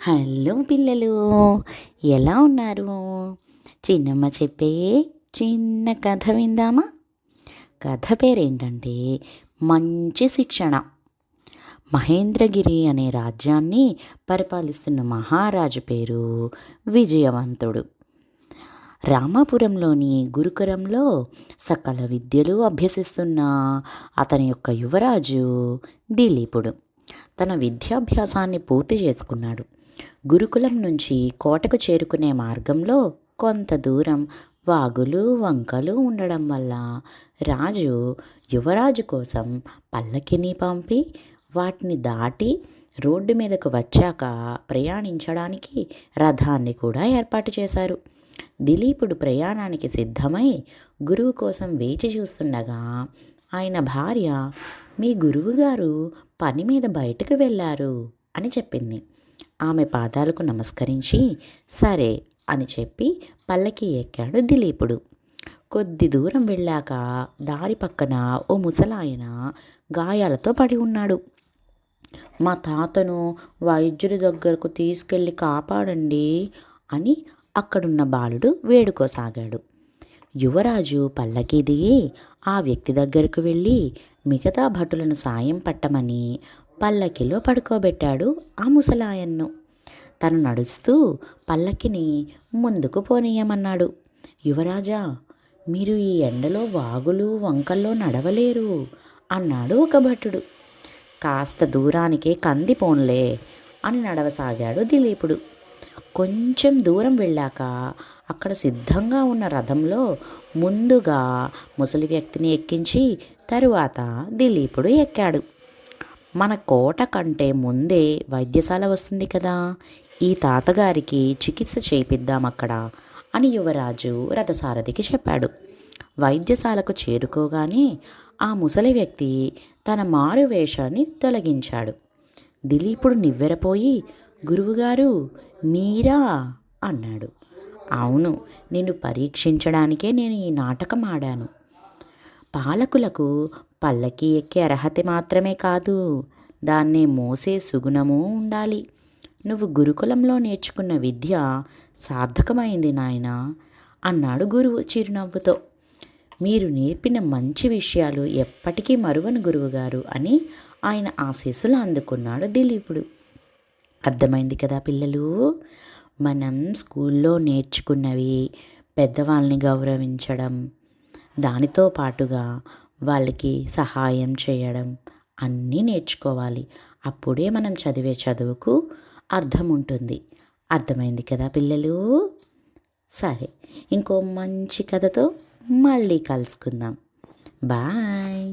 Hello పిల్లలు, ఎలా ఉన్నారు? చిన్నమ్మ చెప్పే చిన్న కథ విందామా? కథ పేరేంటంటే మంచి శిక్షణ. మహేంద్రగిరి అనే రాజ్యాన్ని పరిపాలిస్తున్న మహారాజు పేరు విజయవంతుడు. రామాపురంలోని గురుకులంలో సకల విద్యలు అభ్యసిస్తున్న అతని యొక్క యువరాజు దిలీపుడు తన విద్యాభ్యాసాన్ని పూర్తి చేసుకున్నాడు. గురుకులం నుంచి కోటకు చేరుకునే మార్గంలో కొంత దూరం వాగులు వంకలు ఉండడం వల్ల రాజు యువరాజు కోసం పల్లకిని పంపి వాటిని దాటి రోడ్డు మీదకు వచ్చాక ప్రయాణించడానికి రథాన్ని కూడా ఏర్పాటు చేశారు. దిలీపుడు ప్రయాణానికి సిద్ధమై గురువు కోసం వేచి చూస్తుండగా ఆయన భార్య, మీ గురువుగారు పని మీద బయటకు వెళ్ళారు అని చెప్పింది. ఆమె పాదాలకు నమస్కరించి సరే అని చెప్పి పల్లకి ఎక్కాడు దిలీపుడు. కొద్ది దూరం వెళ్ళాక దారి పక్కన ఓ ముసలాయన గాయాలతో పడి ఉన్నాడు. మా తాతను వైద్యుడి దగ్గరకు తీసుకెళ్ళి కాపాడండి అని అక్కడున్న బాలుడు వేడుకోసాగాడు. యువరాజు పల్లకి దిగి ఆ వ్యక్తి దగ్గరకు వెళ్ళి మిగతా భటులను సాయం పట్టమని పల్లకిలో పడుకోబెట్టాడు ఆ ముసలాయన్ను. తను నడుస్తూ పల్లకిని ముందుకు పోనీయమన్నాడు. యువరాజా, మీరు ఈ ఎండలో వాగులు వంకల్లో నడవలేరు అన్నాడు ఒక భటుడు. కాస్త దూరానికే కందిపోన్లే అని నడవసాగాడు దిలీపుడు. కొంచెం దూరం వెళ్ళాక అక్కడ సిద్ధంగా ఉన్న రథంలో ముందుగా ముసలి వ్యక్తిని ఎక్కించి తరువాత దిలీపుడు ఎక్కాడు. మన కోట కంటే ముందే వైద్యశాల వస్తుంది కదా, ఈ తాతగారికి చికిత్స చేయిద్దాం అక్కడ అని యువరాజు రథసారథికి చెప్పాడు. వైద్యశాలకు చేరుకోగానే ఆ ముసలి వ్యక్తి తన మారు వేషాన్ని తొలగించాడు. దిలీపుడు నివ్వెరపోయి, గురువుగారు మీరా అన్నాడు. అవును, నిన్ను పరీక్షించడానికే నేను ఈ నాటకం ఆడాను. పాలకులకు పల్లకి ఎక్కే అర్హత మాత్రమే కాదు, దాన్నే మోసే సుగుణము ఉండాలి. నువ్వు గురుకులంలో నేర్చుకున్న విద్య సార్థకమైంది నాయనా అన్నాడు గురువు చిరునవ్వుతో. మీరు నేర్పిన మంచి విషయాలు ఎప్పటికీ మరువను గురువుగారు అని ఆయన ఆశీస్సులు అందుకున్నాడు దిలీపుడు. అర్థమైంది కదా పిల్లలు? మనం స్కూల్లో నేర్చుకున్నవి పెద్దవాళ్ళని గౌరవించడం, దానితో పాటుగా వాళ్ళకి సహాయం చేయడం అన్నీ నేర్చుకోవాలి. అప్పుడే మనం చదివే చదువుకు అర్థం ఉంటుంది. అర్థమైంది కదా పిల్లలు? సరే, ఇంకో మంచి కథతో మళ్ళీ కలుసుకుందాం. బాయ్.